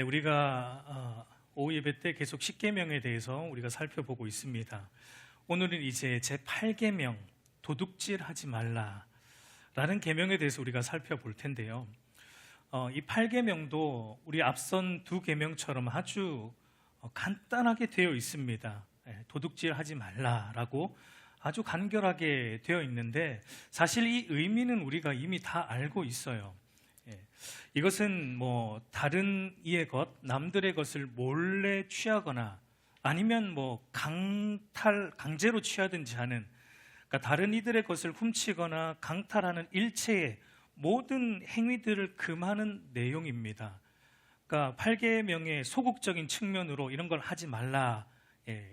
네, 우리가 오후 예배 때 계속 십계명에 대해서 우리가 살펴보고 있습니다. 오늘은 이제 제8계명 도둑질하지 말라라는 계명에 대해서 우리가 살펴볼 텐데요. 이 8계명도 우리 앞선 두 계명처럼 아주 간단하게 되어 있습니다. 도둑질하지 말라라고 아주 간결하게 되어 있는데 사실 이 의미는 우리가 이미 다 알고 있어요. 이것은 뭐 다른 이의 것, 남들의 것을 몰래 취하거나 아니면 뭐 강제로 취하든지 하는, 그러니까 다른 이들의 것을 훔치거나 강탈하는 일체의 모든 행위들을 금하는 내용입니다. 그러니까 8계명의 소극적인 측면으로 이런 걸 하지 말라,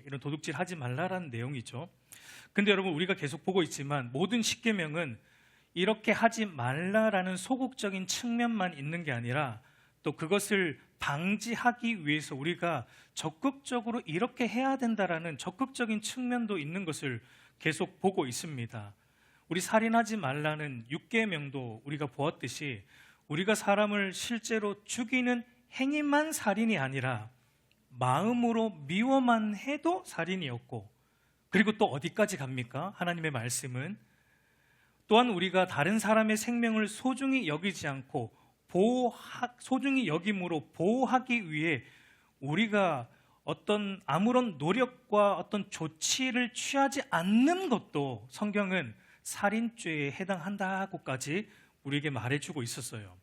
이런 도둑질 하지 말라라는 내용이죠. 근데 여러분, 우리가 계속 보고 있지만 모든 10계명은 이렇게 하지 말라라는 소극적인 측면만 있는 게 아니라 또 그것을 방지하기 위해서 우리가 적극적으로 이렇게 해야 된다라는 적극적인 측면도 있는 것을 계속 보고 있습니다. 우리 살인하지 말라는 6계명도 우리가 보았듯이 우리가 사람을 실제로 죽이는 행위만 살인이 아니라 마음으로 미워만 해도 살인이었고, 그리고 또 어디까지 갑니까? 하나님의 말씀은 또한 우리가 다른 사람의 생명을 소중히 여기지 않고 소중히 여김으로 보호하기 위해 우리가 아무런 노력과 어떤 조치를 취하지 않는 것도 성경은 살인죄에 해당한다고까지 우리에게 말해주고 있었어요.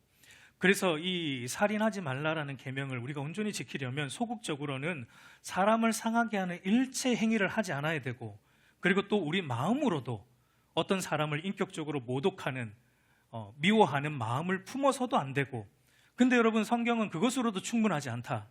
그래서 이 살인하지 말라라는 계명을 우리가 온전히 지키려면 소극적으로는 사람을 상하게 하는 일체 행위를 하지 않아야 되고, 그리고 또 우리 마음으로도 어떤 사람을 인격적으로 모독하는, 미워하는 마음을 품어서도 안 되고, 근데 여러분, 성경은 그것으로도 충분하지 않다.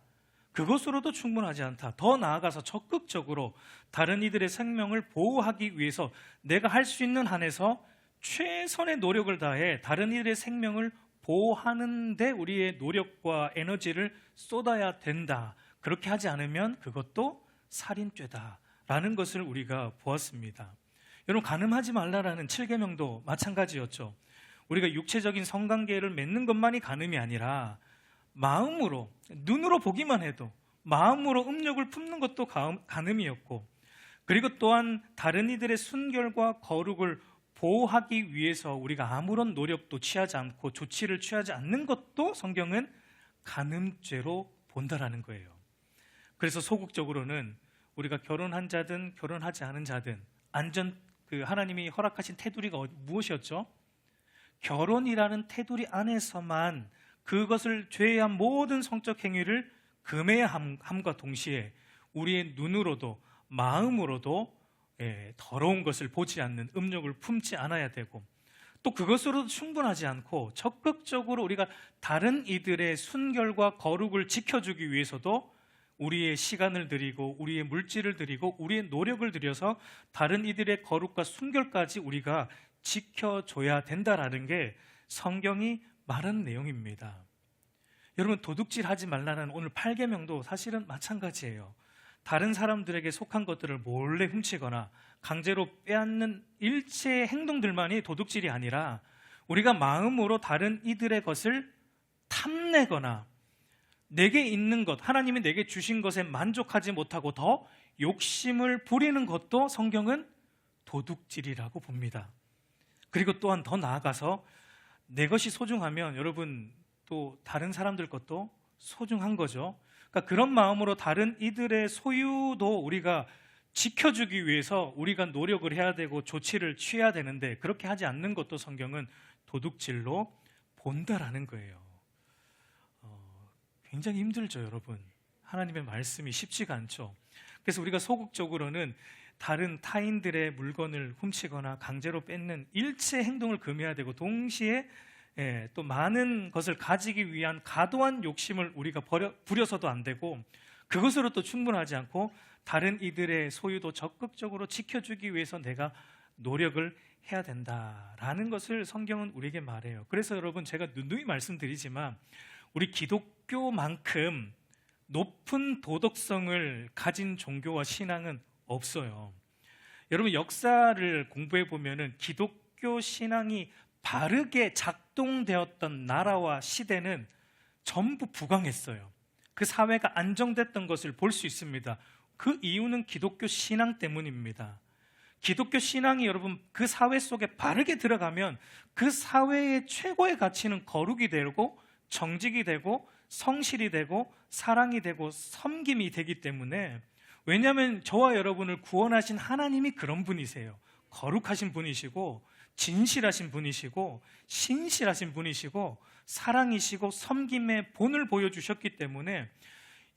더 나아가서 적극적으로 다른 이들의 생명을 보호하기 위해서 내가 할 수 있는 한에서 최선의 노력을 다해 다른 이들의 생명을 보호하는 데 우리의 노력과 에너지를 쏟아야 된다. 그렇게 하지 않으면 그것도 살인죄다라는 것을 우리가 보았습니다. 여러분, 간음하지 말라라는 7계명도 마찬가지였죠. 우리가 육체적인 성관계를 맺는 것만이 간음이 아니라 마음으로, 눈으로 보기만 해도 마음으로 음욕을 품는 것도 간음이었고, 그리고 또한 다른 이들의 순결과 거룩을 보호하기 위해서 우리가 아무런 노력도 취하지 않고 조치를 취하지 않는 것도 성경은 간음죄로 본다라는 거예요. 그래서 소극적으로는 우리가 결혼한 자든 결혼하지 않은 자든 하나님이 허락하신 테두리가 무엇이었죠? 결혼이라는 테두리 안에서만 그것을 제외한 모든 성적 행위를 금해야 함과 동시에 우리의 눈으로도 마음으로도 더러운 것을 보지 않는, 음욕을 품지 않아야 되고, 또 그것으로도 충분하지 않고 적극적으로 우리가 다른 이들의 순결과 거룩을 지켜주기 위해서도 우리의 시간을 들이고 우리의 물질을 들이고 우리의 노력을 들여서 다른 이들의 거룩과 순결까지 우리가 지켜줘야 된다라는 게 성경이 말한 내용입니다. 여러분, 도둑질하지 말라는 오늘 8계명도 사실은 마찬가지예요. 다른 사람들에게 속한 것들을 몰래 훔치거나 강제로 빼앗는 일체의 행동들만이 도둑질이 아니라 우리가 마음으로 다른 이들의 것을 탐내거나 내게 있는 것, 하나님이 내게 주신 것에 만족하지 못하고 더 욕심을 부리는 것도 성경은 도둑질이라고 봅니다. 그리고 또한 더 나아가서 내 것이 소중하면 여러분, 또 다른 사람들 것도 소중한 거죠. 그러니까 그런 마음으로 다른 이들의 소유도 우리가 지켜주기 위해서 우리가 노력을 해야 되고 조치를 취해야 되는데, 그렇게 하지 않는 것도 성경은 도둑질로 본다라는 거예요. 굉장히 힘들죠, 여러분. 하나님의 말씀이 쉽지가 않죠. 그래서 우리가 소극적으로는 다른 타인들의 물건을 훔치거나 강제로 뺏는 일체 행동을 금해야 되고, 동시에 또 많은 것을 가지기 위한 과도한 욕심을 우리가 부려서도 안 되고, 그것으로 또 충분하지 않고 다른 이들의 소유도 적극적으로 지켜주기 위해서 내가 노력을 해야 된다라는 것을 성경은 우리에게 말해요. 그래서 여러분, 제가 누누이 말씀드리지만 우리 기독교만큼 높은 도덕성을 가진 종교와 신앙은 없어요. 여러분, 역사를 공부해 보면은 기독교 신앙이 바르게 작동되었던 나라와 시대는 전부 부강했어요. 그 사회가 안정됐던 것을 볼 수 있습니다. 그 이유는 기독교 신앙 때문입니다. 기독교 신앙이 여러분 그 사회 속에 바르게 들어가면 그 사회의 최고의 가치는 거룩이 되고 정직이 되고 성실이 되고 사랑이 되고 섬김이 되기 때문에, 왜냐하면 저와 여러분을 구원하신 하나님이 그런 분이세요. 거룩하신 분이시고 진실하신 분이시고 신실하신 분이시고 사랑이시고 섬김의 본을 보여주셨기 때문에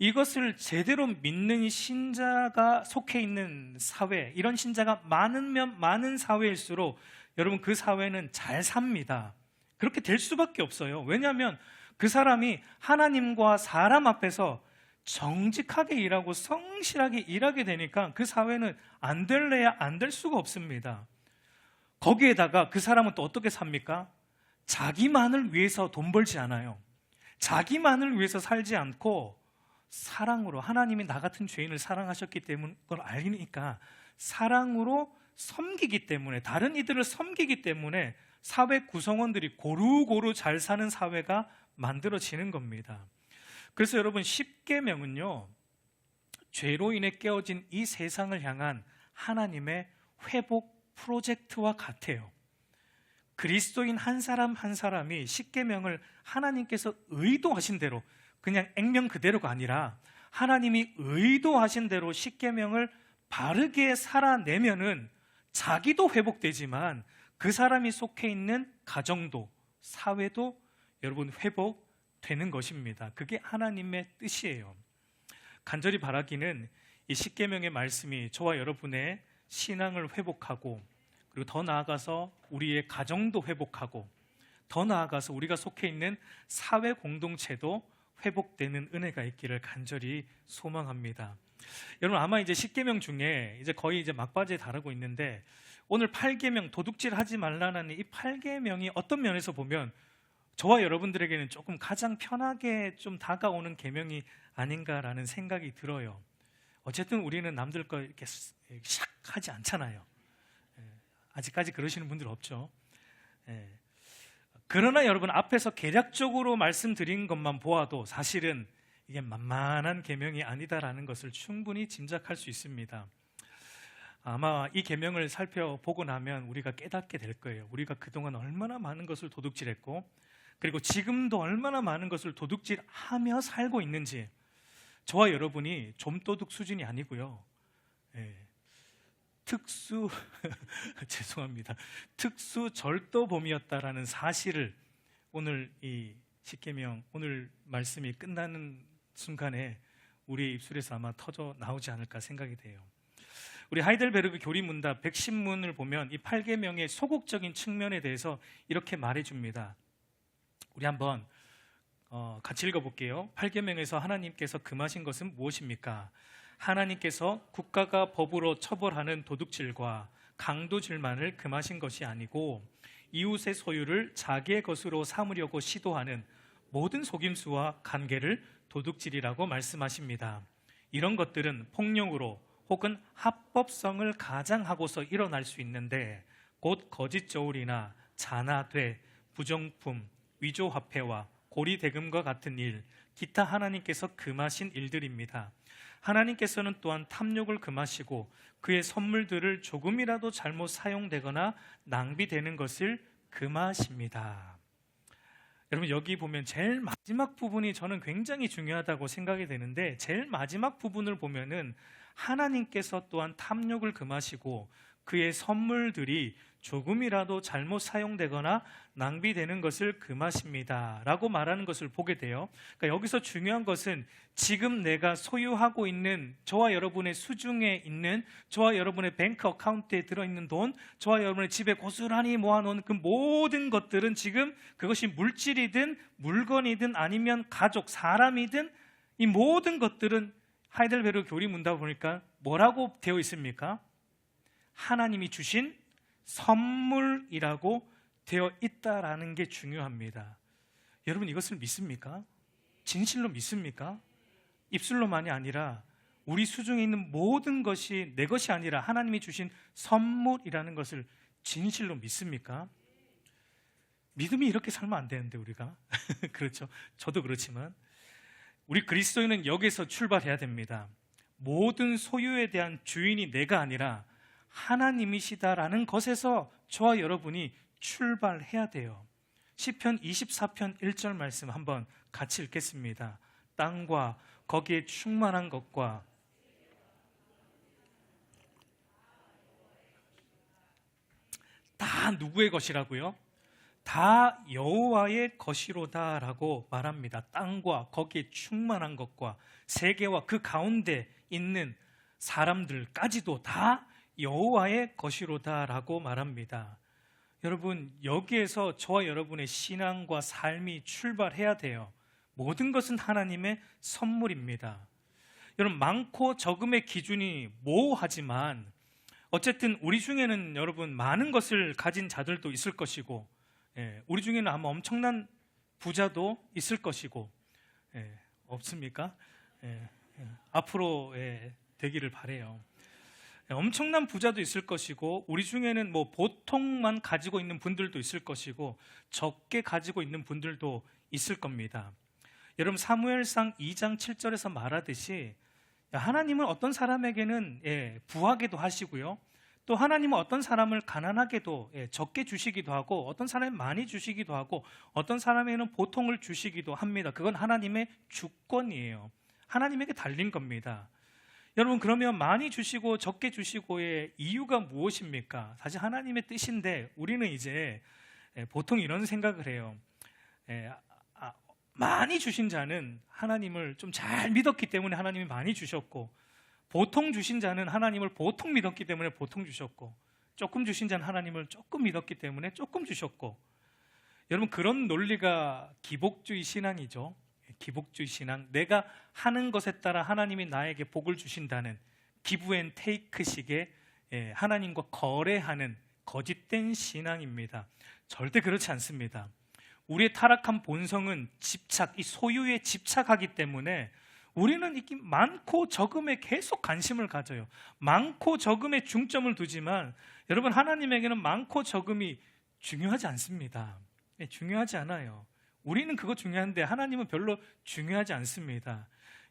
이것을 제대로 믿는 신자가 속해 있는 사회, 이런 신자가 많으면 많은 사회일수록 여러분 그 사회는 잘 삽니다. 그렇게 될 수밖에 없어요. 왜냐하면 그 사람이 하나님과 사람 앞에서 정직하게 일하고 성실하게 일하게 되니까 그 사회는 안 될래야 안 될 수가 없습니다. 거기에다가 그 사람은 또 어떻게 삽니까? 자기만을 위해서 돈 벌지 않아요. 자기만을 위해서 살지 않고 사랑으로, 하나님이 나 같은 죄인을 사랑하셨기 때문에 그걸 알니까 사랑으로 섬기기 때문에, 다른 이들을 섬기기 때문에 사회 구성원들이 고루고루 잘 사는 사회가 만들어지는 겁니다. 그래서 여러분, 십계명은요, 죄로 인해 깨어진 이 세상을 향한 하나님의 회복 프로젝트와 같아요. 그리스도인 한 사람 한 사람이 십계명을 하나님께서 의도하신 대로, 그냥 액면 그대로가 아니라 하나님이 의도하신 대로 십계명을 바르게 살아내면은 자기도 회복되지만 그 사람이 속해 있는 가정도 사회도 여러분 회복되는 것입니다. 그게 하나님의 뜻이에요. 간절히 바라기는 이 십계명의 말씀이 저와 여러분의 신앙을 회복하고, 그리고 더 나아가서 우리의 가정도 회복하고, 더 나아가서 우리가 속해 있는 사회 공동체도 회복되는 은혜가 있기를 간절히 소망합니다. 여러분, 아마 이제 십계명 중에 이제 거의 이제 막바지에 달하고 있는데, 오늘 8계명 도둑질 하지 말라는 이 8계명이 어떤 면에서 보면 저와 여러분들에게는 조금 가장 편하게 좀 다가오는 계명이 아닌가라는 생각이 들어요. 어쨌든 우리는 남들 거 이렇게 샥 하지 않잖아요. 아직까지 그러시는 분들 없죠. 그러나 여러분, 앞에서 개략적으로 말씀드린 것만 보아도 사실은 이게 만만한 계명이 아니다라는 것을 충분히 짐작할 수 있습니다. 아마 이 계명을 살펴보고 나면 우리가 깨닫게 될 거예요. 우리가 그동안 얼마나 많은 것을 도둑질했고, 그리고 지금도 얼마나 많은 것을 도둑질하며 살고 있는지. 저와 여러분이 좀도둑 수준이 아니고요, 죄송합니다. 특수 절도범이었다라는 사실을 오늘 이 십계명, 오늘 말씀이 끝나는 순간에 우리의 입술에서 아마 터져 나오지 않을까 생각이 돼요. 우리 하이델베르그 교리문답 110문을 보면 이 8계명의 소극적인 측면에 대해서 이렇게 말해줍니다. 우리 한번 같이 읽어볼게요. 8계명에서 하나님께서 금하신 것은 무엇입니까? 하나님께서 국가가 법으로 처벌하는 도둑질과 강도질만을 금하신 것이 아니고 이웃의 소유를 자기의 것으로 삼으려고 시도하는 모든 속임수와 관계를 도둑질이라고 말씀하십니다. 이런 것들은 폭력으로 혹은 합법성을 가장하고서 일어날 수 있는데, 곧 거짓 저울이나 잔화되, 부정품, 위조화폐와 고리대금과 같은 일, 기타 하나님께서 금하신 일들입니다. 하나님께서는 또한 탐욕을 금하시고 그의 선물들을 조금이라도 잘못 사용되거나 낭비되는 것을 금하십니다. 여러분, 여기 보면 제일 마지막 부분이 저는 굉장히 중요하다고 생각이 되는데, 제일 마지막 부분을 보면은 하나님께서 또한 탐욕을 금하시고 그의 선물들이 조금이라도 잘못 사용되거나 낭비되는 것을 금하십니다 라고 말하는 것을 보게 돼요. 그러니까 여기서 중요한 것은 지금 내가 소유하고 있는, 저와 여러분의 수중에 있는, 저와 여러분의 뱅크 어카운트에 들어있는 돈, 저와 여러분의 집에 고스란히 모아놓은 그 모든 것들은 지금 그것이 물질이든 물건이든 아니면 가족, 사람이든 이 모든 것들은 하이델베르그 교리 문답 보니까 뭐라고 되어 있습니까? 하나님이 주신 선물이라고 되어 있다라는 게 중요합니다. 여러분, 이것을 믿습니까? 진실로 믿습니까? 입술로만이 아니라 우리 수중에 있는 모든 것이 내 것이 아니라 하나님이 주신 선물이라는 것을 진실로 믿습니까? 믿음이 이렇게 살면 안 되는데 우리가 그렇죠? 저도 그렇지만 우리 그리스도인은 여기서 출발해야 됩니다. 모든 소유에 대한 주인이 내가 아니라 하나님이시다라는 것에서 저와 여러분이 출발해야 돼요. 시편 24편 1절 말씀 한번 같이 읽겠습니다. 땅과 거기에 충만한 것과 다 누구의 것이라고요? 다 여호와의 것이로다라고 말합니다. 땅과 거기에 충만한 것과 세계와 그 가운데 있는 사람들까지도 다 여호와의 것이로다라고 말합니다. 여러분, 여기에서 저와 여러분의 신앙과 삶이 출발해야 돼요. 모든 것은 하나님의 선물입니다. 여러분, 많고 적음의 기준이 모호하지만 어쨌든 우리 중에는 여러분 많은 것을 가진 자들도 있을 것이고, 우리 중에는 아마 엄청난 부자도 있을 것이고, 없습니까? 앞으로 되기를 바라요. 엄청난 부자도 있을 것이고, 우리 중에는 뭐 보통만 가지고 있는 분들도 있을 것이고, 적게 가지고 있는 분들도 있을 겁니다. 여러분, 사무엘상 2장 7절에서 말하듯이 하나님은 어떤 사람에게는 부하게도 하시고요, 또 하나님은 어떤 사람을 가난하게도 적게 주시기도 하고, 어떤 사람이 많이 주시기도 하고, 어떤 사람에게는 보통을 주시기도 합니다. 그건 하나님의 주권이에요. 하나님에게 달린 겁니다. 여러분, 그러면 많이 주시고 적게 주시고의 이유가 무엇입니까? 사실 하나님의 뜻인데 우리는 이제 보통 이런 생각을 해요. 많이 주신 자는 하나님을 좀 잘 믿었기 때문에 하나님이 많이 주셨고, 보통 주신 자는 하나님을 보통 믿었기 때문에 보통 주셨고, 조금 주신 자는 하나님을 조금 믿었기 때문에 조금 주셨고. 여러분, 그런 논리가 기복주의 신앙이죠. 기복주의 신앙, 내가 하는 것에 따라 하나님이 나에게 복을 주신다는 기브 앤 테이크식의 하나님과 거래하는 거짓된 신앙입니다. 절대 그렇지 않습니다. 우리의 타락한 본성은 집착, 이 소유에 집착하기 때문에 우리는 이렇게 많고 적음에 계속 관심을 가져요. 많고 적음에 중점을 두지만 여러분, 하나님에게는 많고 적음이 중요하지 않습니다. 중요하지 않아요. 우리는 그거 중요한데 하나님은 별로 중요하지 않습니다.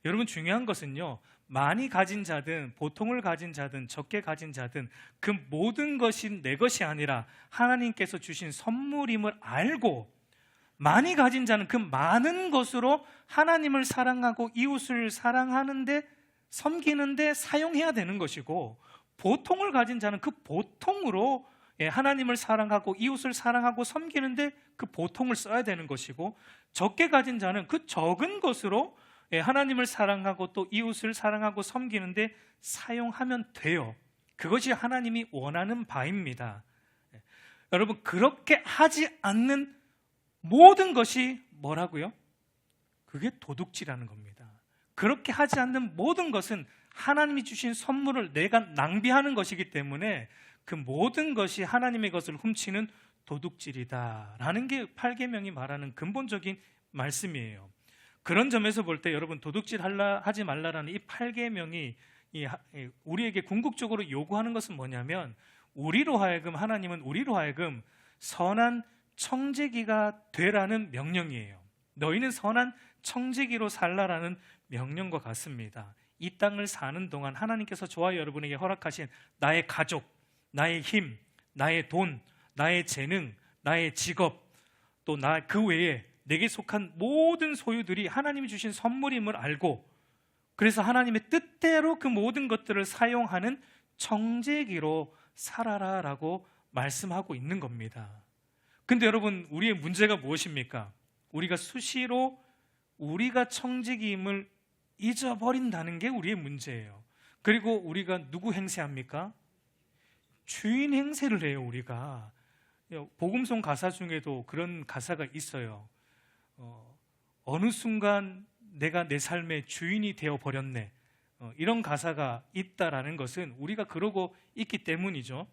여러분, 중요한 것은요, 많이 가진 자든 보통을 가진 자든 적게 가진 자든 그 모든 것이 내 것이 아니라 하나님께서 주신 선물임을 알고, 많이 가진 자는 그 많은 것으로 하나님을 사랑하고 이웃을 사랑하는데, 섬기는데 사용해야 되는 것이고, 보통을 가진 자는 그 보통으로 하나님을 사랑하고 이웃을 사랑하고 섬기는데 그 보통을 써야 되는 것이고, 적게 가진 자는 그 적은 것으로 하나님을 사랑하고 또 이웃을 사랑하고 섬기는데 사용하면 돼요. 그것이 하나님이 원하는 바입니다. 여러분, 그렇게 하지 않는 모든 것이 뭐라고요? 그게 도둑질하는 겁니다. 그렇게 하지 않는 모든 것은 하나님이 주신 선물을 내가 낭비하는 것이기 때문에 그 모든 것이 하나님의 것을 훔치는 도둑질이다라는 게 8계명이 말하는 근본적인 말씀이에요. 그런 점에서 볼 때 여러분, 도둑질 하지 말라라는 이 8계명이 우리에게 궁극적으로 요구하는 것은 뭐냐면, 하나님은 우리로 하여금 선한 청지기가 되라는 명령이에요. 너희는 선한 청지기로 살라라는 명령과 같습니다. 이 땅을 사는 동안 하나님께서 저와 여러분에게 허락하신 나의 가족, 나의 힘, 나의 돈, 나의 재능, 나의 직업, 또 그 외에 내게 속한 모든 소유들이 하나님이 주신 선물임을 알고, 그래서 하나님의 뜻대로 그 모든 것들을 사용하는 청지기로 살아라라고 말씀하고 있는 겁니다. 근데 여러분, 우리의 문제가 무엇입니까? 우리가 수시로 우리가 청지기임을 잊어버린다는 게 우리의 문제예요. 그리고 우리가 누구 행세합니까? 주인 행세를 해요. 우리가 복음송 가사 중에도 그런 가사가 있어요. 어느 순간 내가 내 삶의 주인이 되어버렸네, 이런 가사가 있다라는 것은 우리가 그러고 있기 때문이죠.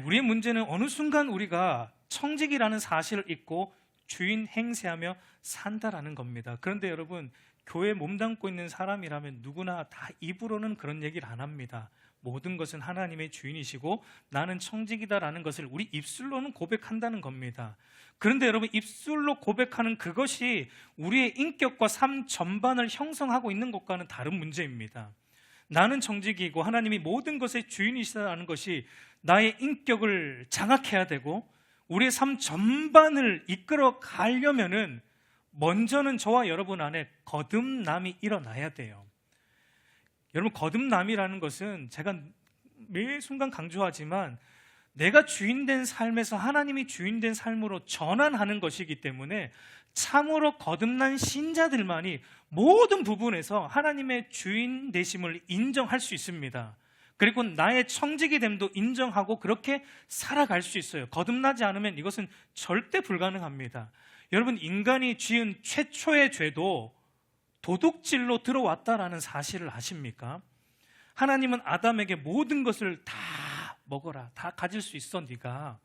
우리의 문제는 어느 순간 우리가 청직이라는 사실을 잊고 주인 행세하며 산다라는 겁니다. 그런데 여러분, 교회에 몸담고 있는 사람이라면 누구나 다 입으로는 그런 얘기를 안 합니다. 모든 것은 하나님의 주인이시고 나는 청지기다라는 것을 우리 입술로는 고백한다는 겁니다. 그런데 여러분, 입술로 고백하는 그것이 우리의 인격과 삶 전반을 형성하고 있는 것과는 다른 문제입니다. 나는 청지기이고 하나님이 모든 것의 주인이시다는 것이 나의 인격을 장악해야 되고 우리의 삶 전반을 이끌어 가려면은 먼저는 저와 여러분 안에 거듭남이 일어나야 돼요. 여러분, 거듭남이라는 것은 제가 매 순간 강조하지만 내가 주인된 삶에서 하나님이 주인된 삶으로 전환하는 것이기 때문에 참으로 거듭난 신자들만이 모든 부분에서 하나님의 주인 되심을 인정할 수 있습니다. 그리고 나의 청지기됨도 인정하고 그렇게 살아갈 수 있어요. 거듭나지 않으면 이것은 절대 불가능합니다. 여러분, 인간이 지은 최초의 죄도 도둑질로 들어왔다라는 사실을 아십니까? 하나님은 아담에게 모든 것을 다 먹어라, 다 가질 수 있어 네가.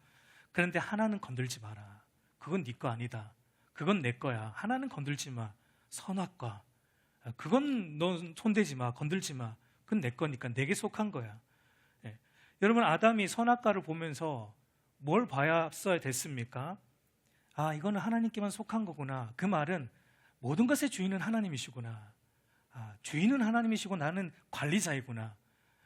그런데 하나는 건들지 마라. 그건 네 거 아니다. 그건 내 거야. 하나는 건들지 마. 선악과 그건 너 손대지 마, 건들지 마. 그건 내 거니까 내게 속한 거야. 예. 여러분, 아담이 선악과를 보면서 뭘 봐야 됐습니까? 아, 이거는 하나님께만 속한 거구나. 그 말은 모든 것의 주인은 하나님이시구나. 아, 주인은 하나님이시고 나는 관리자이구나.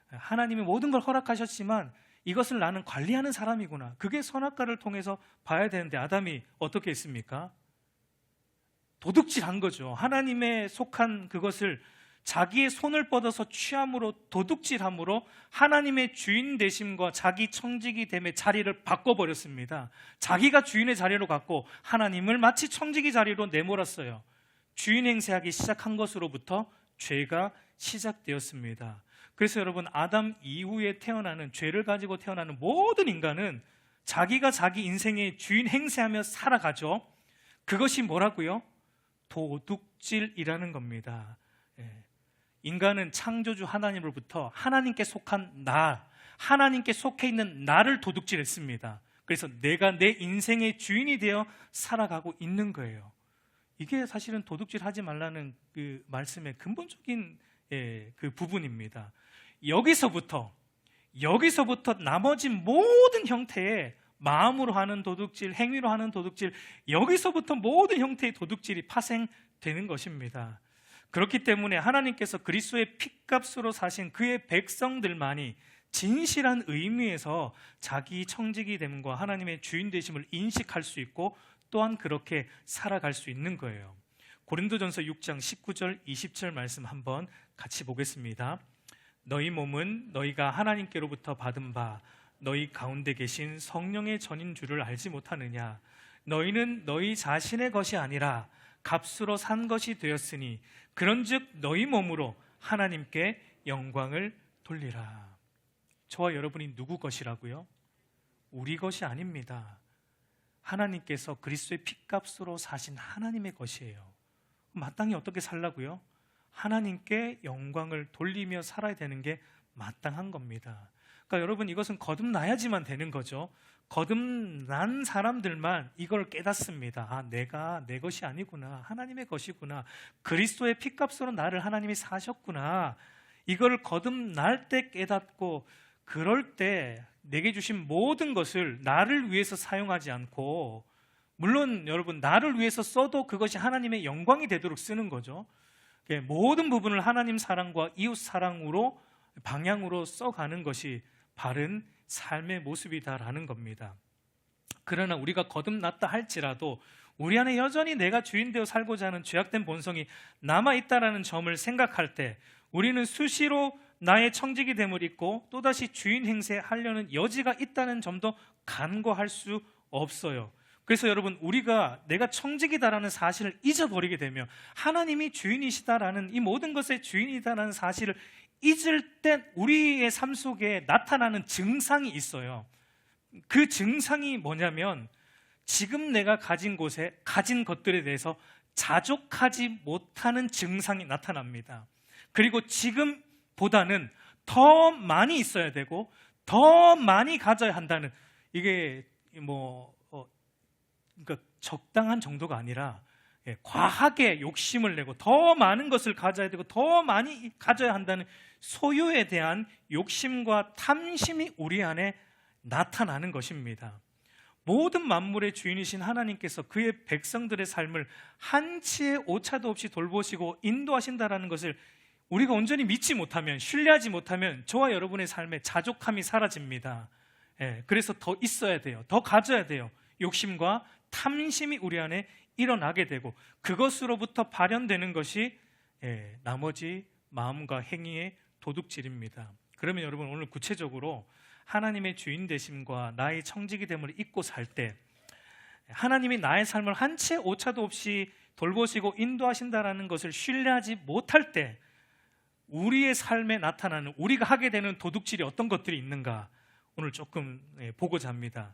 하나님이 모든 걸 허락하셨지만 이것을 나는 관리하는 사람이구나. 그게 선악과를 통해서 봐야 되는데 아담이 어떻게 했습니까? 도둑질한 거죠. 하나님의 속한 그것을 자기의 손을 뻗어서 취함으로, 도둑질함으로 하나님의 주인 되심과 자기 청지기 됨의 자리를 바꿔버렸습니다. 자기가 주인의 자리로 갔고 하나님을 마치 청지기 자리로 내몰았어요. 주인 행세하기 시작한 것으로부터 죄가 시작되었습니다. 그래서 여러분, 아담 이후에 태어나는, 죄를 가지고 태어나는 모든 인간은 자기가 자기 인생의 주인 행세하며 살아가죠. 그것이 뭐라고요? 도둑질이라는 겁니다. 인간은 창조주 하나님으로부터 하나님께 속한 나, 하나님께 속해 있는 나를 도둑질했습니다. 그래서 내가 내 인생의 주인이 되어 살아가고 있는 거예요. 이게 사실은 도둑질하지 말라는 그 말씀의 근본적인 그 부분입니다. 여기서부터 나머지 모든 형태의 마음으로 하는 도둑질, 행위로 하는 도둑질, 여기서부터 모든 형태의 도둑질이 파생되는 것입니다. 그렇기 때문에 하나님께서 그리스도의 핏값으로 사신 그의 백성들만이 진실한 의미에서 자기 청지기됨과 하나님의 주인 되심을 인식할 수 있고 또한 그렇게 살아갈 수 있는 거예요. 고린도전서 6장 19절 20절 말씀 한번 같이 보겠습니다. 너희 몸은 너희가 하나님께로부터 받은 바 너희 가운데 계신 성령의 전인 줄을 알지 못하느냐. 너희는 너희 자신의 것이 아니라 값으로 산 것이 되었으니 그런즉 너희 몸으로 하나님께 영광을 돌리라. 저와 여러분이 누구 것이라고요? 우리 것이 아닙니다. 하나님께서 그리스도의 핏값으로 사신 하나님의 것이에요. 마땅히 어떻게 살라고요? 하나님께 영광을 돌리며 살아야 되는 게 마땅한 겁니다. 그러니까 여러분, 이것은 거듭나야지만 되는 거죠. 거듭난 사람들만 이걸 깨닫습니다. 아, 내가 내 것이 아니구나. 하나님의 것이구나. 그리스도의 핏값으로 나를 하나님이 사셨구나. 이걸 거듭날 때 깨닫고, 그럴 때 내게 주신 모든 것을 나를 위해서 사용하지 않고, 물론 여러분, 나를 위해서 써도 그것이 하나님의 영광이 되도록 쓰는 거죠. 모든 부분을 하나님 사랑과 이웃 사랑으로 방향으로 써가는 것이 바른 삶의 모습이다라는 겁니다. 그러나 우리가 거듭났다 할지라도 우리 안에 여전히 내가 주인 되어 살고자 하는 죄악된 본성이 남아있다라는 점을 생각할 때 우리는 수시로 나의 청지기됨을 잊고 또다시 주인 행세하려는 여지가 있다는 점도 간과할 수 없어요. 그래서 여러분, 우리가 내가 청지기다라는 사실을 잊어버리게 되면, 하나님이 주인이시다라는, 이 모든 것의 주인이다라는 사실을 잊을 때 우리의 삶 속에 나타나는 증상이 있어요. 그 증상이 뭐냐면, 지금 내가 가진 곳에, 가진 것들에 대해서 자족하지 못하는 증상이 나타납니다. 그리고 지금보다는 더 많이 있어야 되고 더 많이 가져야 한다는, 이게 그러니까 적당한 정도가 아니라 과하게 욕심을 내고 더 많은 것을 가져야 되고 더 많이 가져야 한다는 소유에 대한 욕심과 탐심이 우리 안에 나타나는 것입니다. 모든 만물의 주인이신 하나님께서 그의 백성들의 삶을 한치의 오차도 없이 돌보시고 인도하신다는 것을 우리가 온전히 믿지 못하면, 신뢰하지 못하면 저와 여러분의 삶에 자족함이 사라집니다. 그래서 더 있어야 돼요. 더 가져야 돼요. 욕심과 탐심이 우리 안에 일어나게 되고 그것으로부터 발현되는 것이 나머지 마음과 행위의 도둑질입니다. 그러면 여러분, 오늘 구체적으로 하나님의 주인 되심과 나의 청지기 됨을 잊고 살 때, 하나님이 나의 삶을 한치의 오차도 없이 돌보시고 인도하신다는 것을 신뢰하지 못할 때 우리의 삶에 나타나는, 우리가 하게 되는 도둑질이 어떤 것들이 있는가 오늘 조금 보고자 합니다.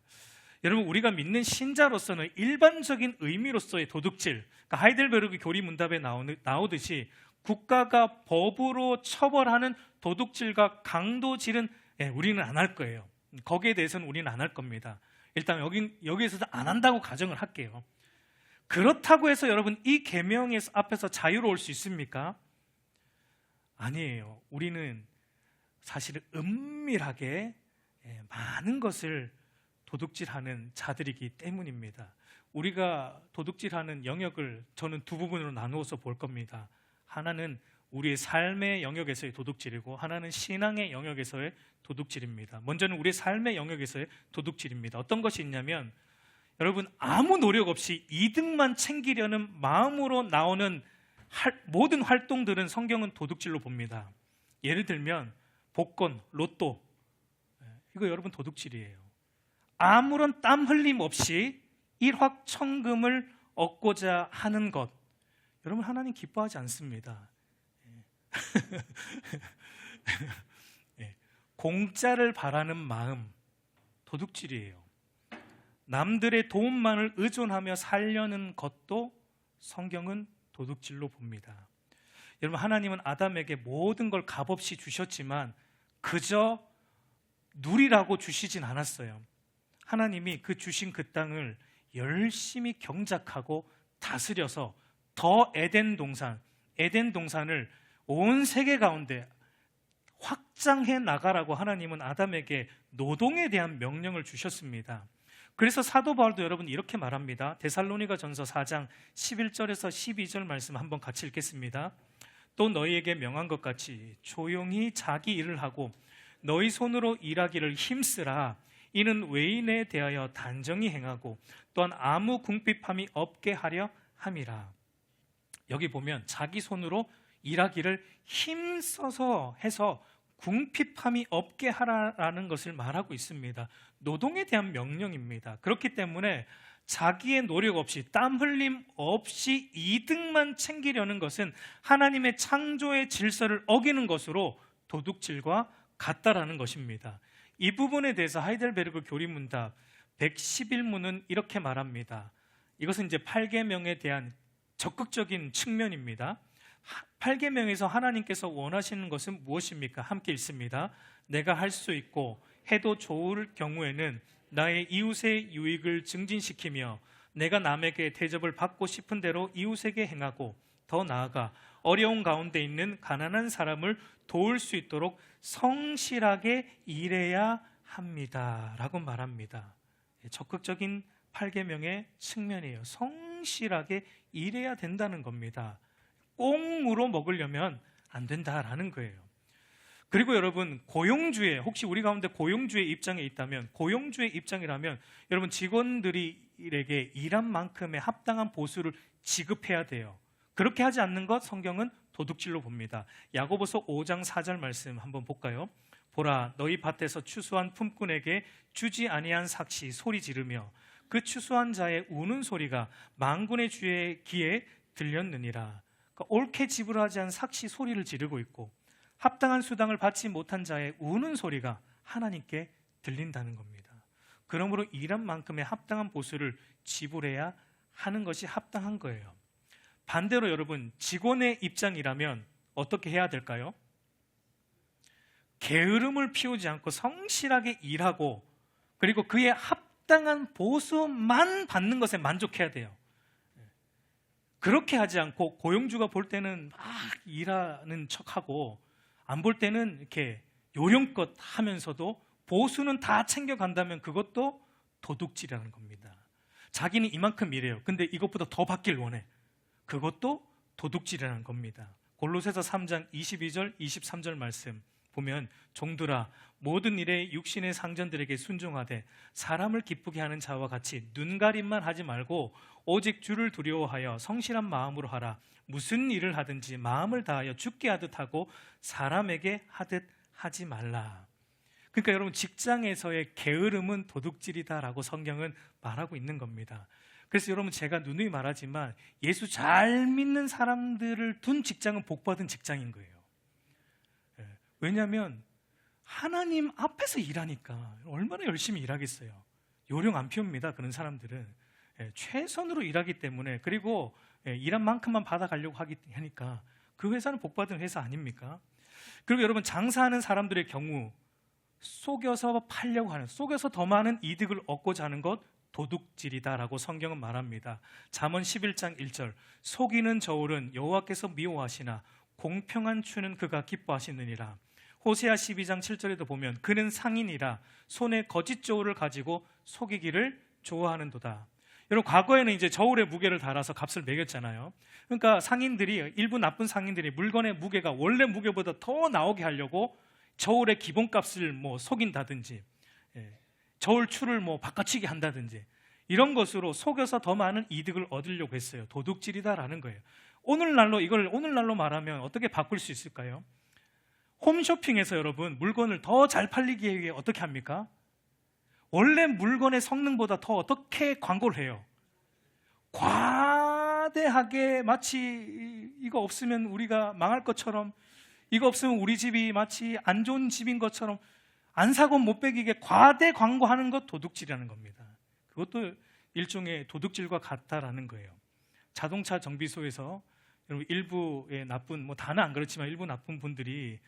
여러분, 우리가 믿는 신자로서는 일반적인 의미로서의 도둑질, 그러니까 하이델베르그 교리문답에 나오듯이 국가가 법으로 처벌하는 도둑질과 강도질은 우리는 안 할 거예요. 거기에 대해서는 우리는 안 할 겁니다. 일단 여기에서도 안 한다고 가정을 할게요. 그렇다고 해서 여러분, 이 계명의 앞에서 자유로울 수 있습니까? 아니에요. 우리는 사실은 은밀하게 많은 것을 도둑질하는 자들이기 때문입니다. 우리가 도둑질하는 영역을 저는 두 부분으로 나누어서 볼 겁니다. 하나는 우리의 삶의 영역에서의 도둑질이고 하나는 신앙의 영역에서의 도둑질입니다. 먼저는 우리의 삶의 영역에서의 도둑질입니다. 어떤 것이 있냐면, 여러분, 아무 노력 없이 이득만 챙기려는 마음으로 나오는 모든 활동들은 성경은 도둑질로 봅니다. 예를 들면 복권, 로또, 이거 여러분 도둑질이에요. 아무런 땀 흘림 없이 일확천금을 얻고자 하는 것, 여러분, 하나님 기뻐하지 않습니다. 공짜를 바라는 마음, 도둑질이에요. 남들의 도움만을 의존하며 살려는 것도 성경은 도둑질로 봅니다. 여러분, 하나님은 아담에게 모든 걸 값없이 주셨지만 그저 누리라고 주시진 않았어요. 하나님이 그 주신 그 땅을 열심히 경작하고 다스려서 더 에덴 동산을 온 세계 가운데 확장해 나가라고 하나님은 아담에게 노동에 대한 명령을 주셨습니다. 그래서 사도 바울도 여러분 이렇게 말합니다. 데살로니가 전서 4장 11절에서 12절 말씀 한번 같이 읽겠습니다. 또 너희에게 명한 것 같이 조용히 자기 일을 하고 너희 손으로 일하기를 힘쓰라. 이는 외인에 대하여 단정히 행하고 또한 아무 궁핍함이 없게 하려 함이라. 여기 보면 자기 손으로 일하기를 힘써서 해서 궁핍함이 없게 하라는 것을 말하고 있습니다. 노동에 대한 명령입니다. 그렇기 때문에 자기의 노력 없이, 땀 흘림 없이 이득만 챙기려는 것은 하나님의 창조의 질서를 어기는 것으로 도둑질과 같다라는 것입니다. 이 부분에 대해서 하이델베르그 교리문답 111문은 이렇게 말합니다. 이것은 이제 8계명에 대한 적극적인 측면입니다. 8계명에서 하나님께서 원하시는 것은 무엇입니까? 함께 읽습니다. 내가 할 수 있고 해도 좋을 경우에는 나의 이웃의 유익을 증진시키며 내가 남에게 대접을 받고 싶은 대로 이웃에게 행하고 더 나아가 어려운 가운데 있는 가난한 사람을 도울 수 있도록 성실하게 일해야 합니다 라고 말합니다. 적극적인 8계명의 측면이에요. 성실하게 일해야 된다는 겁니다. 꽁으로 먹으려면 안 된다라는 거예요. 그리고 여러분, 고용주의, 혹시 우리 가운데 고용주의 입장에 있다면, 고용주의 입장이라면 여러분, 직원들에게 일한 만큼의 합당한 보수를 지급해야 돼요. 그렇게 하지 않는 것 성경은 도둑질로 봅니다. 야고보서 5장 4절 말씀 한번 볼까요? 보라, 너희 밭에서 추수한 품꾼에게 주지 아니한 삭시 소리 지르며 그 추수한 자의 우는 소리가 만군의 주의 귀에 들렸느니라. 그러니까 옳게 지불하지 않은 삭시 소리를 지르고 있고 합당한 수당을 받지 못한 자의 우는 소리가 하나님께 들린다는 겁니다. 그러므로 일한 만큼의 합당한 보수를 지불해야 하는 것이 합당한 거예요. 반대로 여러분, 직원의 입장이라면 어떻게 해야 될까요? 게으름을 피우지 않고 성실하게 일하고 그리고 그의 합당한 보수만 받는 것에 만족해야 돼요. 그렇게 하지 않고 고용주가 볼 때는 막 일하는 척하고 안 볼 때는 이렇게 요령껏 하면서도 보수는 다 챙겨간다면 그것도 도둑질이라는 겁니다. 자기는 이만큼 일해요. 근데 이것보다 더 받길 원해. 그것도 도둑질이라는 겁니다. 골로새서 3장 22절 23절 말씀 보면 종들아 모든 일에 육신의 상전들에게 순종하되 사람을 기쁘게 하는 자와 같이 눈가림만 하지 말고 오직 주를 두려워하여 성실한 마음으로 하라. 무슨 일을 하든지 마음을 다하여 주께 하듯 하고 사람에게 하듯 하지 말라. 그러니까 여러분 직장에서의 게으름은 도둑질이다라고 성경은 말하고 있는 겁니다. 그래서 여러분 제가 누누이 말하지만 예수 잘 믿는 사람들을 둔 직장은 복받은 직장인 거예요. 왜냐하면 하나님 앞에서 일하니까 얼마나 열심히 일하겠어요. 요령 안 피웁니다. 그런 사람들은 최선으로 일하기 때문에, 그리고 일한 만큼만 받아가려고 하니까 그 회사는 복받은 회사 아닙니까? 그리고 여러분 장사하는 사람들의 경우 속여서 팔려고 하는, 속여서 더 많은 이득을 얻고자 하는 것 도둑질이다라고 성경은 말합니다. 잠언 11장 1절 속이는 저울은 여호와께서 미워하시나 공평한 추는 그가 기뻐하시느니라. 호세아 12장 7절에도 보면 그는 상인이라 손에 거짓 저울을 가지고 속이기를 좋아하는도다. 여러분 과거에는 이제 저울에 무게를 달아서 값을 매겼잖아요. 그러니까 상인들이, 일부 나쁜 상인들이 물건의 무게가 원래 무게보다 더 나오게 하려고 저울의 기본값을 속인다든지 저울 추를 바꿔치기 한다든지 이런 것으로 속여서 더 많은 이득을 얻으려고 했어요. 도둑질이다라는 거예요. 오늘날로 말하면 어떻게 바꿀 수 있을까요? 홈쇼핑에서 여러분 물건을 더 잘 팔리기 위해 어떻게 합니까? 원래 물건의 성능보다 더 어떻게 광고를 해요? 과대하게 마치 이거 없으면 우리가 망할 것처럼, 이거 없으면 우리 집이 마치 안 좋은 집인 것처럼 안 사고 못 배기게 과대 광고하는 것 도둑질이라는 겁니다. 그것도 일종의 도둑질과 같다라는 거예요. 자동차 정비소에서 여러분 일부의 나쁜, 다는 안 그렇지만 일부 나쁜 분들이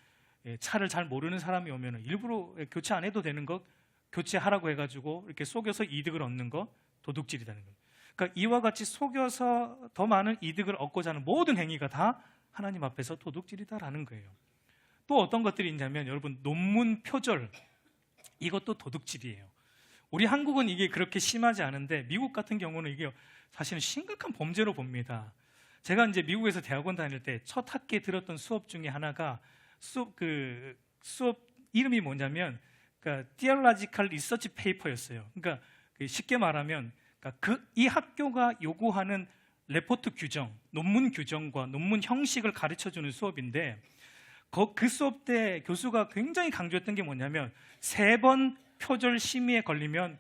차를 잘 모르는 사람이 오면 일부러 교체 안 해도 되는 것 교체하라고 해가지고 이렇게 속여서 이득을 얻는 것 도둑질이라는 거예요. 그러니까 이와 같이 속여서 더 많은 이득을 얻고자 하는 모든 행위가 다 하나님 앞에서 도둑질이다라는 거예요. 또 어떤 것들이 있냐면 여러분 논문 표절, 이것도 도둑질이에요. 우리 한국은 이게 그렇게 심하지 않은데 미국 같은 경우는 이게 사실은 심각한 범죄로 봅니다. 제가 이제 미국에서 대학원 다닐 때 첫 학기에 들었던 수업 중에 하나가 수업 이름이 뭐냐면 Theological Research Paper였어요. 그러니까 쉽게 말하면 이 학교가 요구하는 레포트 규정, 논문 규정과 논문 형식을 가르쳐주는 수업인데 그 수업 때 교수가 굉장히 강조했던 게 뭐냐면 3번 표절 심의에 걸리면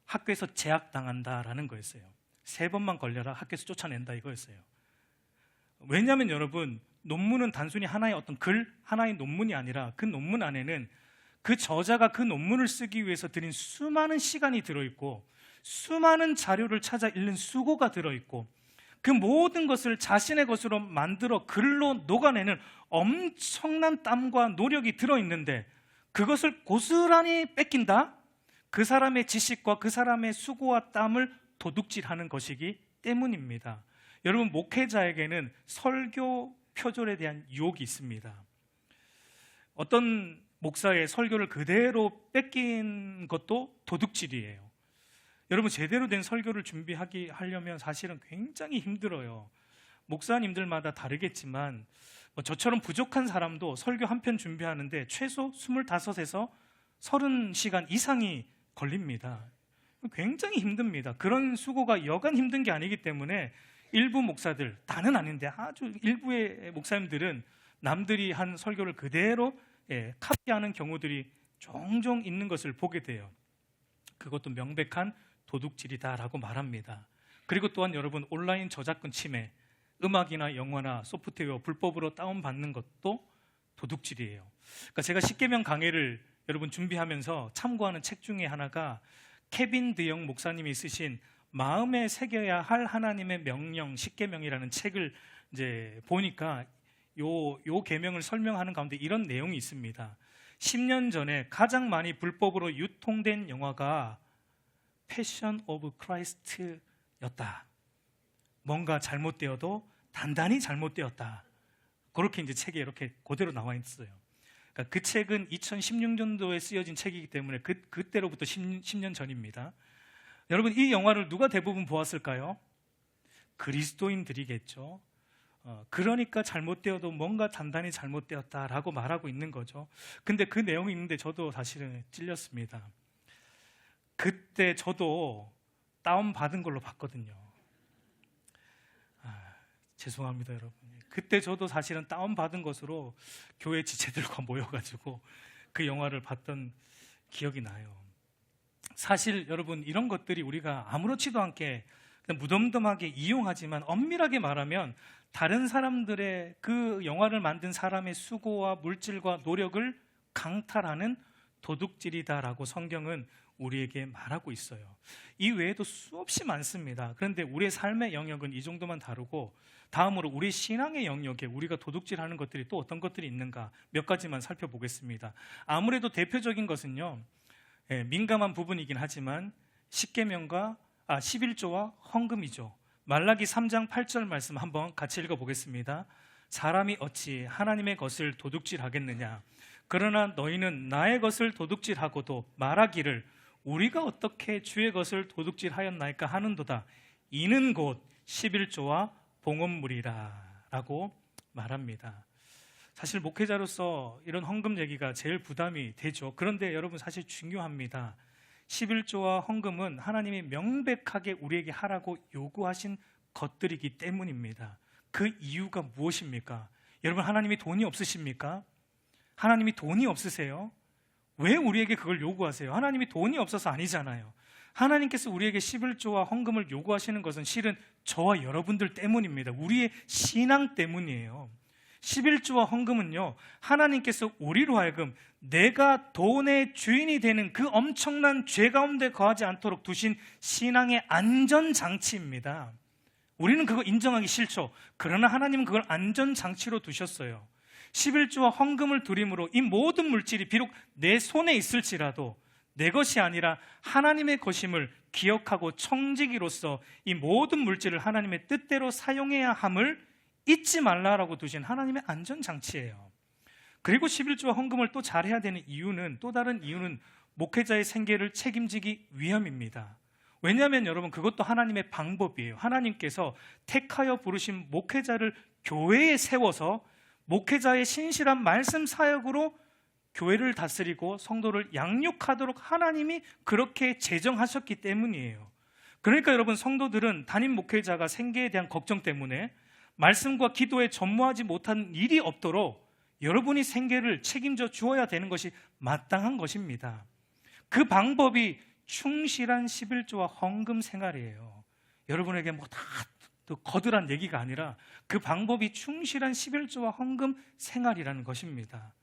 학교에서 제약당한다라는 거였어요. 3번만 걸려라 학교에서 쫓아낸다 이거였어요. 왜냐하면 여러분 논문은 단순히 하나의 어떤 글, 하나의 논문이 아니라 그 논문 안에는 그 저자가 그 논문을 쓰기 위해서 들인 수많은 시간이 들어있고 수많은 자료를 찾아 읽는 수고가 들어있고 그 모든 것을 자신의 것으로 만들어 글로 녹아내는 엄청난 땀과 노력이 들어있는데 그것을 고스란히 뺏긴다? 그 사람의 지식과 그 사람의 수고와 땀을 도둑질하는 것이기 때문입니다. 여러분 목회자에게는 설교 표절에 대한 유혹이 있습니다. 어떤 목사의 설교를 그대로 뺏긴 것도 도둑질이에요. 여러분 제대로 된 설교를 하려면 사실은 굉장히 힘들어요. 목사님들마다 다르겠지만 저처럼 부족한 사람도 설교 한 편 준비하는데 최소 25에서 30시간 이상이 걸립니다. 굉장히 힘듭니다. 그런 수고가 여간 힘든 게 아니기 때문에 일부 목사들, 다는 아닌데 아주 일부의 목사님들은 남들이 한 설교를 그대로 카피하는 경우들이 종종 있는 것을 보게 돼요. 그것도 명백한 도둑질이다라고 말합니다. 그리고 또한 여러분 온라인 저작권 침해, 음악이나 영화나 소프트웨어 불법으로 다운받는 것도 도둑질이에요. 그러니까 제가 십계명 강해를 여러분 준비하면서 참고하는 책 중에 하나가 케빈 드영 목사님이 쓰신 마음에 새겨야 할 하나님의 명령 십계명이라는 책을 이제 보니까 요 계명을 설명하는 가운데 이런 내용이 있습니다. 10년 전에 가장 많이 불법으로 유통된 영화가 패션 오브 크라이스트였다. 뭔가 잘못되어도 단단히 잘못되었다. 그렇게 이제 책에 이렇게 그대로 나와 있어요. 그러니까 그 책은 2016년도에 쓰여진 책이기 때문에 그때로부터 10년 전입니다. 여러분, 이 영화를 누가 대부분 보았을까요? 그리스도인들이겠죠. 그러니까 잘못되어도 뭔가 단단히 잘못되었다라고 말하고 있는 거죠. 근데 그 내용이 있는데 저도 사실은 찔렸습니다. 그때 저도 다운받은 걸로 봤거든요. 죄송합니다, 여러분. 그때 저도 사실은 다운받은 것으로 교회 지체들과 모여가지고 그 영화를 봤던 기억이 나요. 사실 여러분, 이런 것들이 우리가 아무렇지도 않게 그냥 무덤덤하게 이용하지만 엄밀하게 말하면 다른 사람들의 그 영화를 만든 사람의 수고와 물질과 노력을 강탈하는 도둑질이다라고 성경은 우리에게 말하고 있어요. 이 외에도 수없이 많습니다. 그런데 우리의 삶의 영역은 이 정도만 다루고, 다음으로 우리 신앙의 영역에 우리가 도둑질하는 것들이 또 어떤 것들이 있는가 몇 가지만 살펴보겠습니다. 아무래도 대표적인 것은요, 민감한 부분이긴 하지만 11조와 헌금이죠. 말라기 3장 8절 말씀 한번 같이 읽어보겠습니다. 사람이 어찌 하나님의 것을 도둑질하겠느냐? 그러나 너희는 나의 것을 도둑질하고도 말하기를 우리가 어떻게 주의 것을 도둑질하였나이까 하는도다. 이는 곧 11조와 봉헌물이라 라고 말합니다. 사실 목회자로서 이런 헌금 얘기가 제일 부담이 되죠. 그런데 여러분, 사실 중요합니다. 11조와 헌금은 하나님이 명백하게 우리에게 하라고 요구하신 것들이기 때문입니다. 그 이유가 무엇입니까? 여러분, 하나님이 돈이 없으십니까? 하나님이 돈이 없으세요? 왜 우리에게 그걸 요구하세요? 하나님이 돈이 없어서 아니잖아요. 하나님께서 우리에게 11조와 헌금을 요구하시는 것은 실은 저와 여러분들 때문입니다. 우리의 신앙 때문이에요. 11조와 헌금은요, 하나님께서 우리로 하여금 내가 돈의 주인이 되는 그 엄청난 죄 가운데 거하지 않도록 두신 신앙의 안전장치입니다. 우리는 그거 인정하기 싫죠. 그러나 하나님은 그걸 안전장치로 두셨어요. 11조와 헌금을 드림으로 이 모든 물질이 비록 내 손에 있을지라도 내 것이 아니라 하나님의 것임을 기억하고 청지기로서 이 모든 물질을 하나님의 뜻대로 사용해야 함을 잊지 말라라고 두신 하나님의 안전장치예요. 그리고 11조와 헌금을 또 잘해야 되는 이유는, 또 다른 이유는 목회자의 생계를 책임지기 위함입니다. 왜냐하면 여러분, 그것도 하나님의 방법이에요. 하나님께서 택하여 부르신 목회자를 교회에 세워서 목회자의 신실한 말씀 사역으로 교회를 다스리고 성도를 양육하도록 하나님이 그렇게 제정하셨기 때문이에요. 그러니까 여러분, 성도들은 담임 목회자가 생계에 대한 걱정 때문에 말씀과 기도에 전무하지 못한 일이 없도록 여러분이 생계를 책임져 주어야 되는 것이 마땅한 것입니다. 그 방법이 충실한 11조와 헌금 생활이에요. 여러분에게 뭐 다 거들한 얘기가 아니라 그 방법이 충실한 11조와 헌금 생활이라는 것입니다.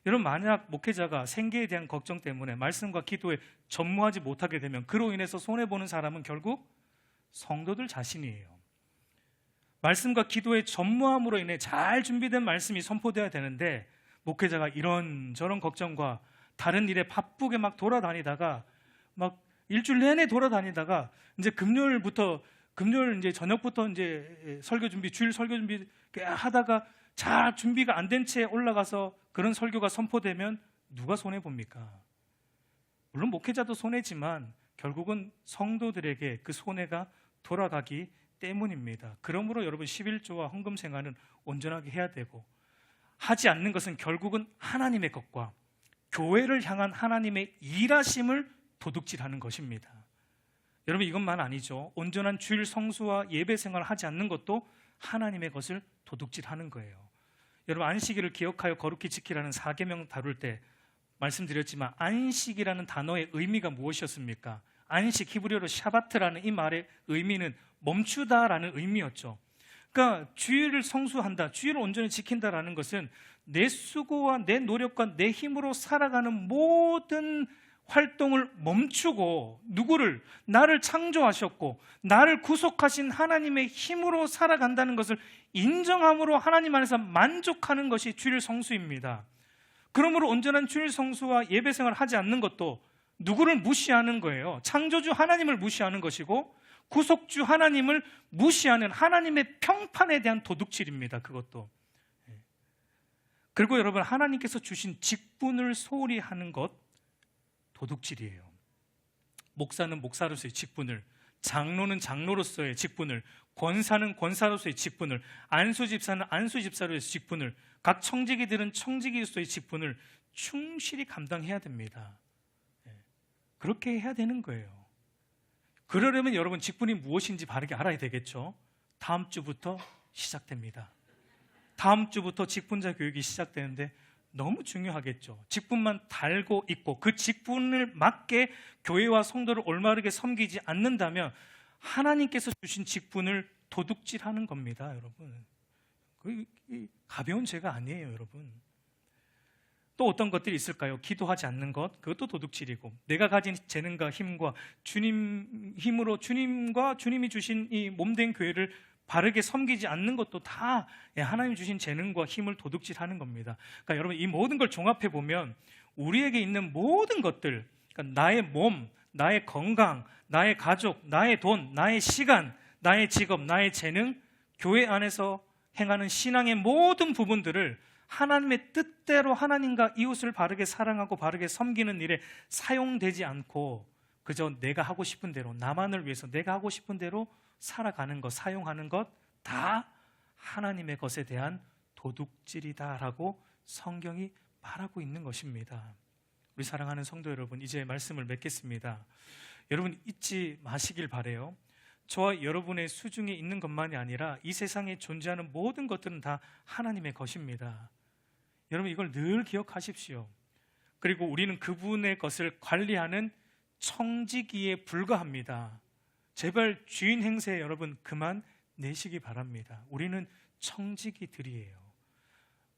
여러분, 만약 목회자가 생계에 대한 걱정 때문에 말씀과 기도에 전무하지 못하게 되면 그로 인해서 손해보는 사람은 결국 성도들 자신이에요. 말씀과 기도의 전무함으로 인해 잘 준비된 말씀이 선포되어야 되는데, 목회자가 이런저런 걱정과 다른 일에 바쁘게 막 돌아다니다가 막 일주일 내내 돌아다니다가 이제 금요일 이제 저녁부터 이제 설교 준비, 주일 설교 준비 하다가 잘 준비가 안 된 채 올라가서 그런 설교가 선포되면 누가 손해 봅니까? 물론 목회자도 손해지만 결국은 성도들에게 그 손해가 돌아가기 때문입니다. 그러므로 여러분, 11조와 헌금 생활은 온전하게 해야 되고, 하지 않는 것은 결국은 하나님의 것과 교회를 향한 하나님의 일하심을 도둑질하는 것입니다. 여러분, 이것만 아니죠. 온전한 주일 성수와 예배 생활을 하지 않는 것도 하나님의 것을 도둑질하는 거예요. 여러분, 안식일을 기억하여 거룩히 지키라는 4계명 다룰 때 말씀드렸지만, 안식이라는 단어의 의미가 무엇이었습니까? 안식, 히브리어로 샤바트라는 이 말의 의미는 멈추다라는 의미였죠. 그러니까 주일을 성수한다, 주일을 온전히 지킨다라는 것은 내 수고와 내 노력과 내 힘으로 살아가는 모든 활동을 멈추고, 누구를? 나를 창조하셨고 나를 구속하신 하나님의 힘으로 살아간다는 것을 인정함으로 하나님 안에서 만족하는 것이 주일 성수입니다. 그러므로 온전한 주일 성수와 예배 생활을 하지 않는 것도 누구를 무시하는 거예요? 창조주 하나님을 무시하는 것이고, 구속주 하나님을 무시하는 하나님의 평판에 대한 도둑질입니다. 그것도. 그리고 여러분, 하나님께서 주신 직분을 소홀히 하는 것 도둑질이에요. 목사는 목사로서의 직분을, 장로는 장로로서의 직분을, 권사는 권사로서의 직분을, 안수집사는 안수집사로서의 직분을, 각 청지기들은 청지기로서의 직분을 충실히 감당해야 됩니다. 그렇게 해야 되는 거예요. 그러려면 여러분, 직분이 무엇인지 바르게 알아야 되겠죠. 다음 주부터 시작됩니다. 다음 주부터 직분자 교육이 시작되는데 너무 중요하겠죠. 직분만 달고 있고 그 직분을 맞게 교회와 성도를 올바르게 섬기지 않는다면 하나님께서 주신 직분을 도둑질하는 겁니다, 여러분. 가벼운 죄가 아니에요, 여러분. 또 어떤 것들이 있을까요? 기도하지 않는 것, 그것도 도둑질이고, 내가 가진 재능과 힘과 주님 힘으로 주님과 주님이 주신 이 몸된 교회를 바르게 섬기지 않는 것도 다 하나님 주신 재능과 힘을 도둑질하는 겁니다. 그러니까 여러분, 이 모든 걸 종합해 보면 우리에게 있는 모든 것들, 그러니까 나의 몸, 나의 건강, 나의 가족, 나의 돈, 나의 시간, 나의 직업, 나의 재능, 교회 안에서 행하는 신앙의 모든 부분들을 하나님의 뜻대로 하나님과 이웃을 바르게 사랑하고 바르게 섬기는 일에 사용되지 않고 그저 내가 하고 싶은 대로, 나만을 위해서 내가 하고 싶은 대로 살아가는 것, 사용하는 것 다 하나님의 것에 대한 도둑질이다라고 성경이 말하고 있는 것입니다. 우리 사랑하는 성도 여러분, 이제 말씀을 맺겠습니다. 여러분, 잊지 마시길 바라요. 저와 여러분의 수중에 있는 것만이 아니라 이 세상에 존재하는 모든 것들은 다 하나님의 것입니다. 여러분, 이걸 늘 기억하십시오. 그리고 우리는 그분의 것을 관리하는 청지기에 불과합니다. 제발 주인 행세 여러분 그만 내시기 바랍니다. 우리는 청지기들이에요.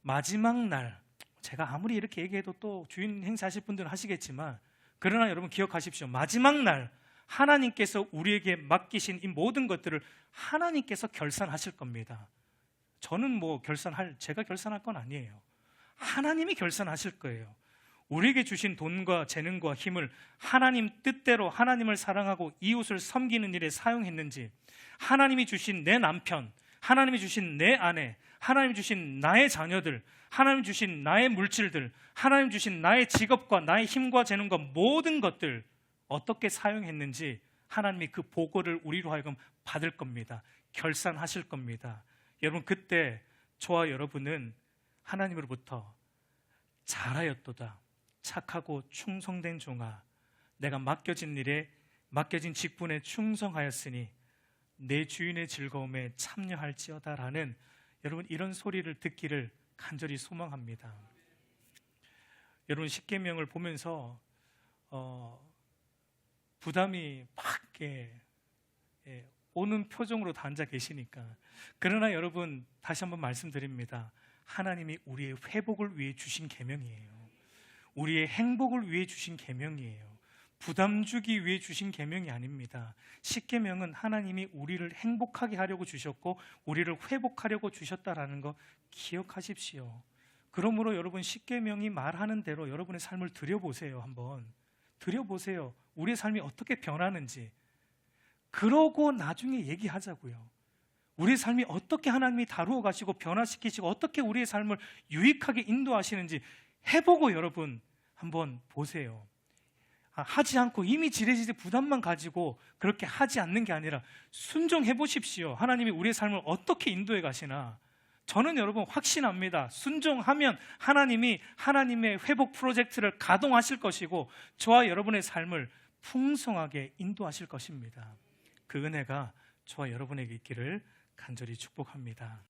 마지막 날, 제가 아무리 이렇게 얘기해도 또 주인 행세하실 분들은 하시겠지만, 그러나 여러분 기억하십시오. 마지막 날 하나님께서 우리에게 맡기신 이 모든 것들을 하나님께서 결산하실 겁니다. 저는 제가 결산할 건 아니에요. 하나님이 결산하실 거예요. 우리에게 주신 돈과 재능과 힘을 하나님 뜻대로 하나님을 사랑하고 이웃을 섬기는 일에 사용했는지, 하나님이 주신 내 남편, 하나님이 주신 내 아내, 하나님이 주신 나의 자녀들, 하나님이 주신 나의 물질들, 하나님이 주신 나의 직업과 나의 힘과 재능과 모든 것들 어떻게 사용했는지 하나님이 그 보고를 우리로 하여금 받을 겁니다. 결산하실 겁니다. 여러분, 그때 저와 여러분은 하나님으로부터 잘하였도다, 착하고 충성된 종아, 내가 맡겨진 직분에 충성하였으니 내 주인의 즐거움에 참여할지어다라는 여러분, 이런 소리를 듣기를 간절히 소망합니다. 여러분, 십계명을 보면서 부담이 막 오는 표정으로 다 앉아 계시니까. 그러나 여러분, 다시 한번 말씀드립니다. 하나님이 우리의 회복을 위해 주신 계명이에요. 우리의 행복을 위해 주신 계명이에요. 부담 주기 위해 주신 계명이 아닙니다. 십계명은 하나님이 우리를 행복하게 하려고 주셨고 우리를 회복하려고 주셨다라는 거 기억하십시오. 그러므로 여러분, 십계명이 말하는 대로 여러분의 삶을 들여보세요. 한번 들여보세요. 우리의 삶이 어떻게 변하는지. 그러고 나중에 얘기하자고요. 우리의 삶이 어떻게 하나님이 다루어 가시고 변화시키시고 어떻게 우리의 삶을 유익하게 인도하시는지 해보고 여러분 한번 보세요. 하지 않고 이미 지레지레 부담만 가지고 그렇게 하지 않는 게 아니라 순종해 보십시오. 하나님이 우리의 삶을 어떻게 인도해 가시나. 저는 여러분 확신합니다. 순종하면 하나님이 하나님의 회복 프로젝트를 가동하실 것이고 저와 여러분의 삶을 풍성하게 인도하실 것입니다. 그 은혜가 저와 여러분에게 있기를 간절히 축복합니다.